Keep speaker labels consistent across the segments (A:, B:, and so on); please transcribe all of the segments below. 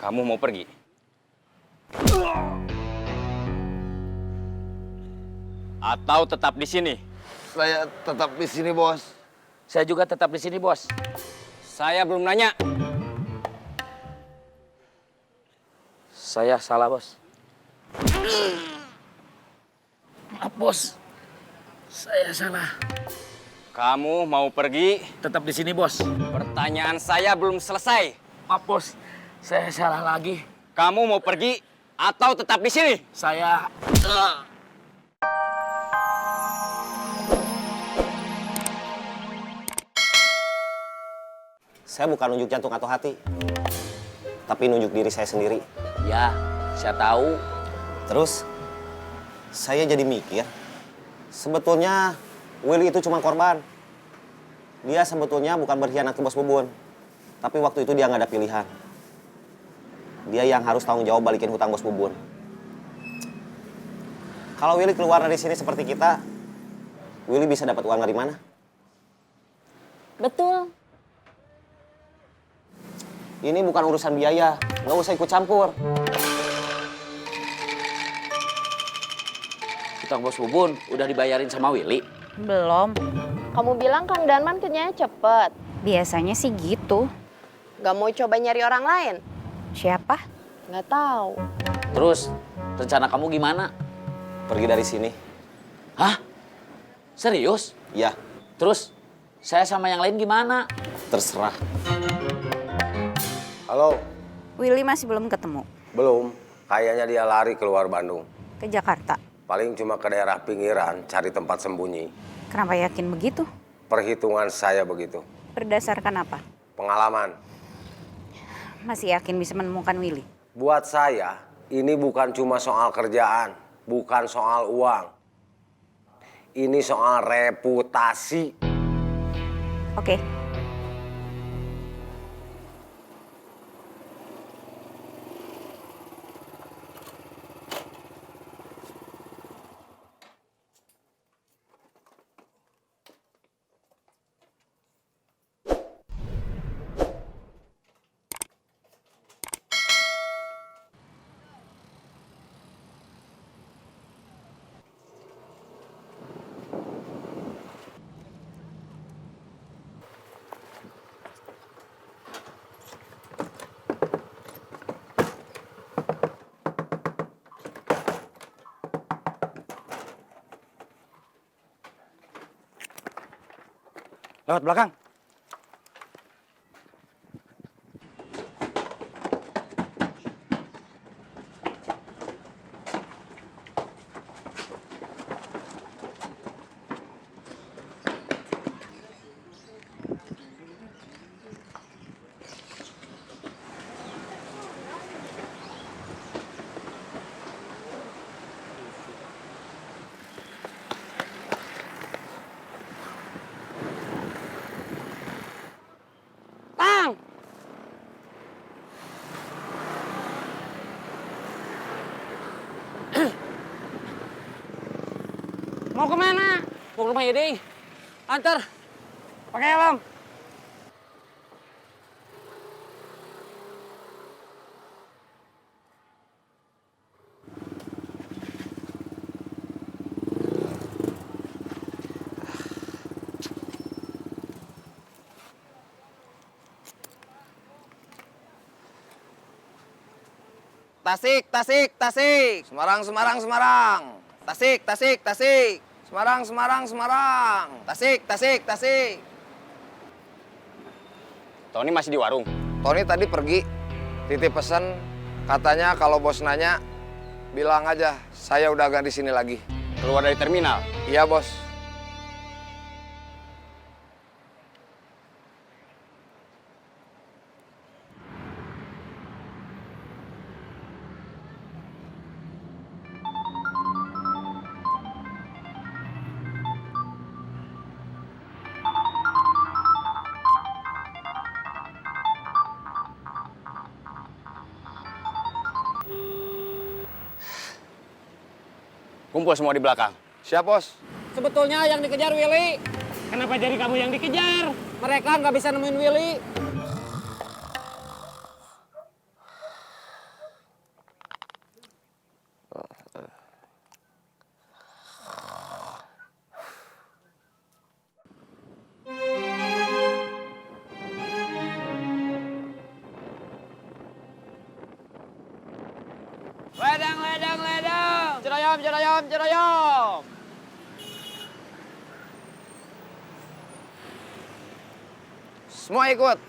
A: Kamu mau pergi? Atau tetap di sini?
B: Saya tetap di sini, Bos.
C: Saya juga tetap di sini, Bos.
A: Saya belum nanya.
C: Saya salah, Bos. Maaf, Bos. Saya salah.
A: Kamu mau pergi?
C: Tetap di sini, Bos.
A: Pertanyaan saya belum selesai.
C: Maaf, Bos. Saya salah lagi.
A: Kamu mau pergi atau tetap di sini?
C: Saya...
D: Saya bukan nunjuk jantung atau hati, tapi nunjuk diri saya sendiri.
C: Ya, saya tahu.
D: Terus, saya jadi mikir, sebetulnya Willy itu cuma korban. Dia sebetulnya bukan berkhianat ke Bos Bubun, tapi waktu itu dia nggak ada pilihan. Dia yang harus tanggung jawab balikin hutang Bos Bubun. Kalau Willy keluar dari sini seperti kita, Willy bisa dapat uang dari mana?
E: Betul.
D: Ini bukan urusan biaya, nggak usah ikut campur.
C: Hutang Bos Bubun udah dibayarin sama Willy.
E: Belum.
F: Kamu bilang Kang Darman kerjanya cepet.
E: Biasanya sih gitu.
F: Gak mau coba nyari orang lain?
E: Siapa?
F: Gak tahu.
C: Terus, rencana kamu gimana?
D: Pergi dari sini.
C: Hah? Serius?
D: Ya,
C: Terus, saya sama yang lain gimana?
D: terserah.
G: Halo,
E: Willy masih belum ketemu.
G: belum. Kayaknya dia lari keluar Bandung.
E: Ke Jakarta.
G: Paling cuma ke daerah pinggiran, cari tempat sembunyi.
E: Kenapa yakin begitu?
G: Perhitungan saya begitu.
E: Berdasarkan apa?
G: Pengalaman.
E: Masih yakin bisa menemukan Willy?
G: Buat saya, ini bukan cuma soal kerjaan, bukan soal uang. Ini soal reputasi.
E: Oke.
C: Lewat belakang. Mau kemana? Mau ke rumah Yedi. Antar. Pakai helm.
B: Tasik, Tasik, Tasik. Semarang, Semarang, Semarang. Tasik, Tasik, Tasik. Semarang, Semarang, Semarang. Tasik, Tasik, Tasik.
A: Tony masih di warung.
B: Tony tadi pergi, titip pesan. Katanya kalau bos nanya, bilang aja saya udah gak di sini lagi.
A: Keluar dari terminal.
B: Iya, bos.
A: Kumpul semua di belakang.
B: Siap, bos.
H: Sebetulnya yang dikejar Willy. Kenapa jadi kamu yang dikejar? Mereka nggak bisa nemuin Willy.
B: Semua ikut.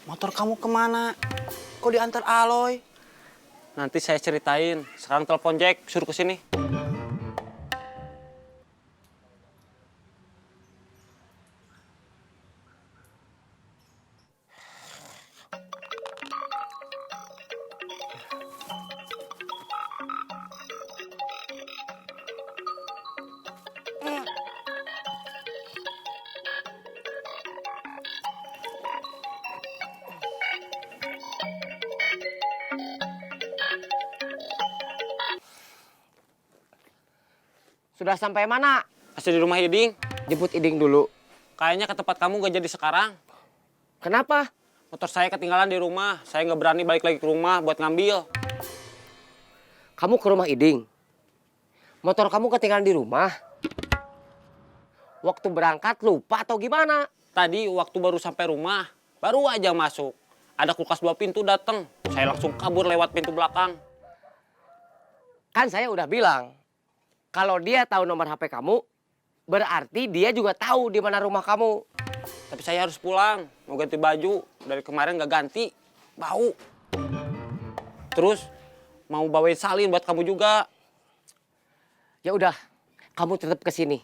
C: Motor kamu kemana? Kok diantar Aloy? Nanti saya ceritain. Sekarang telepon Jack, suruh kesini.
H: Sudah sampai mana?
C: Masih di rumah Iding.
H: Jemput Iding dulu.
C: Kayaknya ke tempat kamu gak jadi sekarang.
H: Kenapa?
C: Motor saya ketinggalan di rumah. Saya nggak berani balik lagi ke rumah buat ngambil.
H: Kamu ke rumah Iding. Motor kamu ketinggalan di rumah. Waktu berangkat lupa atau gimana?
C: Tadi waktu baru sampai rumah, baru aja masuk. Ada kulkas 2 pintu datang. Saya langsung kabur lewat pintu belakang.
H: Kan saya udah bilang, kalau dia tahu nomor HP kamu, berarti dia juga tahu di mana rumah kamu.
C: Tapi saya harus pulang, mau ganti baju. Dari kemarin nggak ganti, bau. Terus mau bawain salin buat kamu juga.
H: Ya udah, kamu tetap ke sini.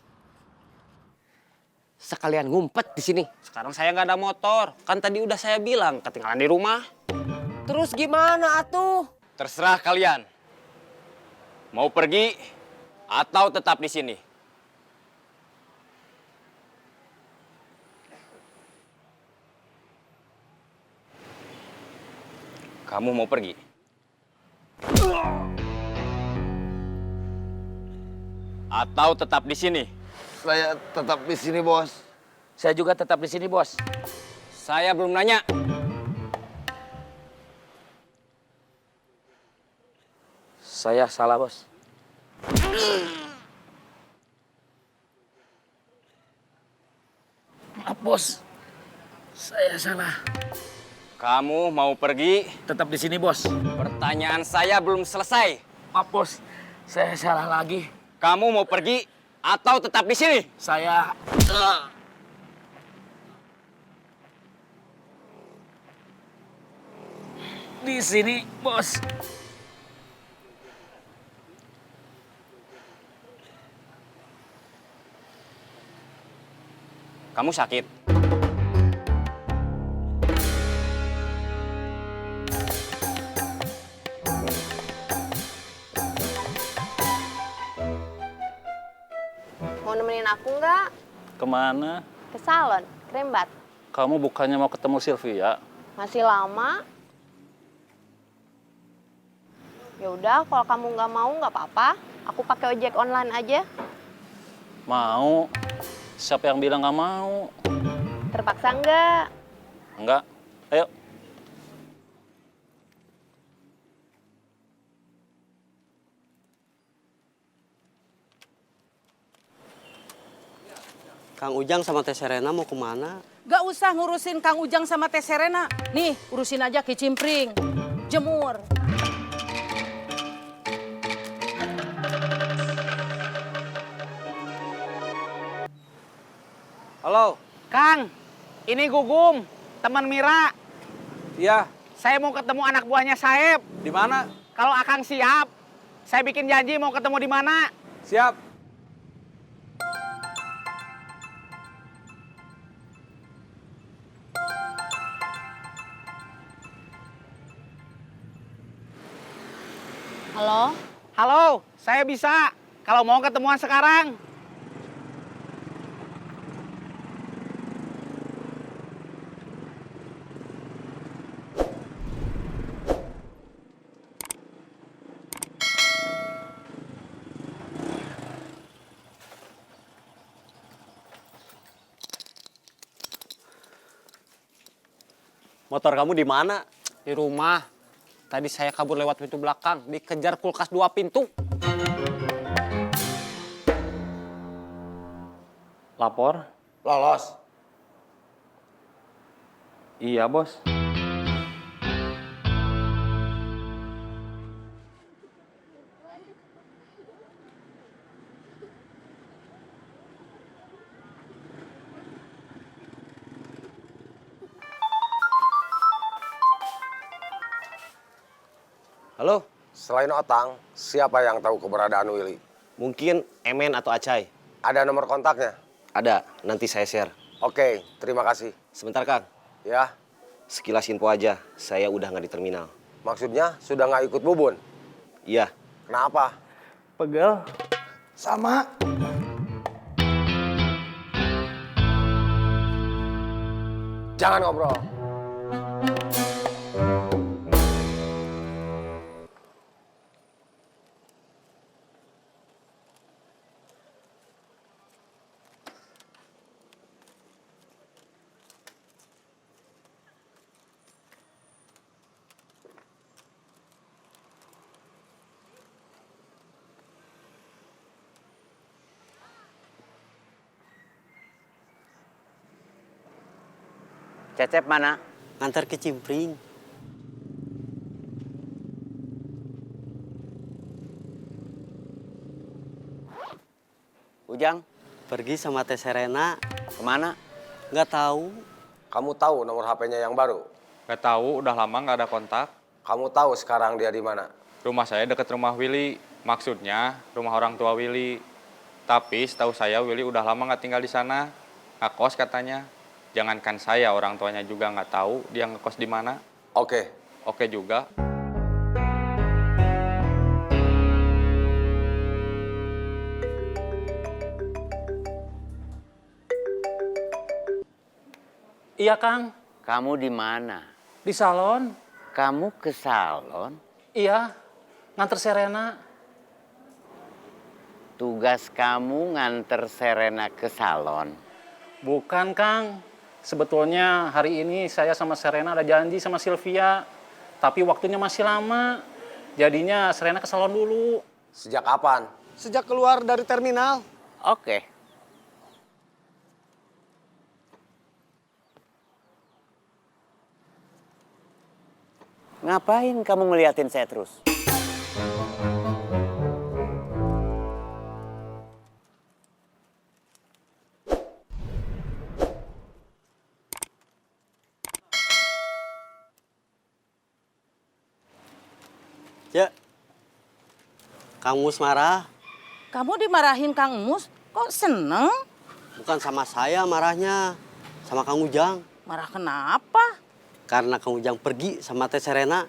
H: Sekalian ngumpet di sini.
C: Sekarang saya nggak ada motor. Kan tadi udah saya bilang ketinggalan di rumah.
H: Terus gimana atuh?
A: Terserah kalian. Mau pergi atau tetap di sini? Kamu mau pergi? Atau tetap di sini?
B: Saya tetap di sini, Bos.
H: Saya juga tetap di sini, Bos.
A: Saya belum nanya.
H: Saya salah, Bos. Maaf, Bos. Saya salah.
A: Kamu mau pergi?
H: Tetap di sini, Bos.
A: Pertanyaan saya belum selesai.
H: Maaf, Bos. Saya salah lagi.
A: Kamu mau pergi atau tetap di sini?
H: Saya... Di sini, Bos.
A: Kamu sakit?
F: Mau nemenin aku nggak?
I: Kemana?
F: Ke salon, Krembat.
I: Kamu bukannya mau ketemu Sylvia?
F: Masih lama? Ya udah, kalau kamu nggak mau nggak apa-apa. Aku pakai ojek online aja.
I: Mau. Siapa yang bilang nggak mau?
F: Terpaksa nggak?
I: Enggak. Ayo.
J: Kang Ujang sama Teh Serena mau kemana?
K: Gak usah ngurusin Kang Ujang sama Teh Serena. Nih, urusin aja kicimpring, jemur.
C: Halo.
H: Kang, ini Gugum, teman Mira.
C: Iya.
H: Saya mau ketemu anak buahnya Saeb.
C: Di mana?
H: Kalau Akang siap, saya bikin janji mau ketemu di mana.
C: Siap.
F: Halo?
H: Halo, saya bisa. Kalau mau ketemuan sekarang.
J: Motor kamu di mana?
C: Di rumah. Tadi saya kabur lewat pintu belakang, dikejar kulkas 2 pintu.
I: Lapor?
G: Lolos.
I: Iya, Bos.
D: Halo,
G: Selain Otang, siapa yang tahu keberadaan Willy?
D: mungkin Emen atau Acai?
G: Ada nomor kontaknya?
D: Ada, nanti saya share.
G: Oke, terima kasih.
D: Sebentar Kang,
G: Ya,
D: sekilas info aja, saya udah nggak di terminal.
G: maksudnya sudah nggak ikut Bubun?
D: Iya,
G: Kenapa?
I: Pegel.
B: Sama.
G: Jangan ngobrol.
B: Cecep mana?
J: Ngantar ke Cimpring.
B: Ujang,
J: Pergi sama Teh Serena.
B: kemana?
J: Nggak tahu.
G: Kamu tahu nomor HP-nya yang baru?
L: Gak tahu, udah lama nggak ada kontak.
G: Kamu tahu sekarang dia di mana?
L: Rumah saya deket rumah Willy, maksudnya rumah orang tua Willy. Tapi setahu saya Willy udah lama nggak tinggal di sana, ngekos katanya. Jangankan saya, orang tuanya juga nggak tahu dia ngekos di mana.
G: Oke,
L: Oke juga.
C: Iya, Kang.
B: Kamu di mana?
C: Di salon.
B: Kamu ke salon?
C: Iya, nganter Serena.
B: Tugas kamu nganter Serena ke salon.
C: Bukan, Kang. Sebetulnya hari ini saya sama Serena ada janji sama Sylvia. Tapi waktunya masih lama. Jadinya Serena ke salon dulu.
G: sejak kapan?
J: Sejak keluar dari terminal.
B: Oke. Ngapain kamu ngeliatin saya terus?
J: Ya. Kang Mus marah.
K: Kamu dimarahin Kang Mus, kok seneng?
J: Bukan sama saya marahnya. Sama Kang Ujang.
K: Marah kenapa?
J: Karena Kang Ujang pergi sama Teh Serena.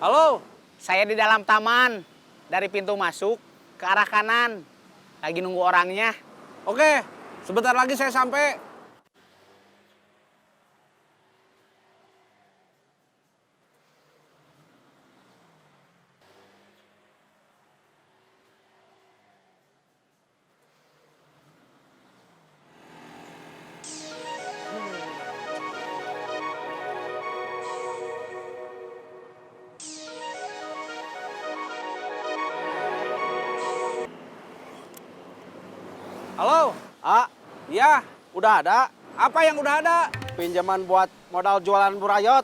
H: Halo, saya di dalam taman. Dari pintu masuk ke arah kanan. Lagi nunggu orangnya.
C: Oke, sebentar lagi saya sampai.
H: Halo, iya, udah ada. Apa yang udah ada? Pinjaman buat modal jualan burayot.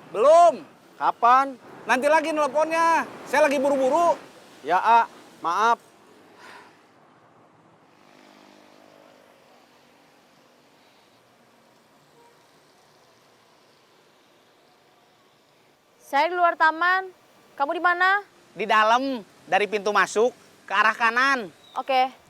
H: Belum. Kapan? Nanti lagi nelponnya. Saya lagi buru-buru. Ya, maaf.
F: Saya di luar taman. Kamu di mana?
H: Di dalam, dari pintu masuk ke arah kanan.
F: Oke.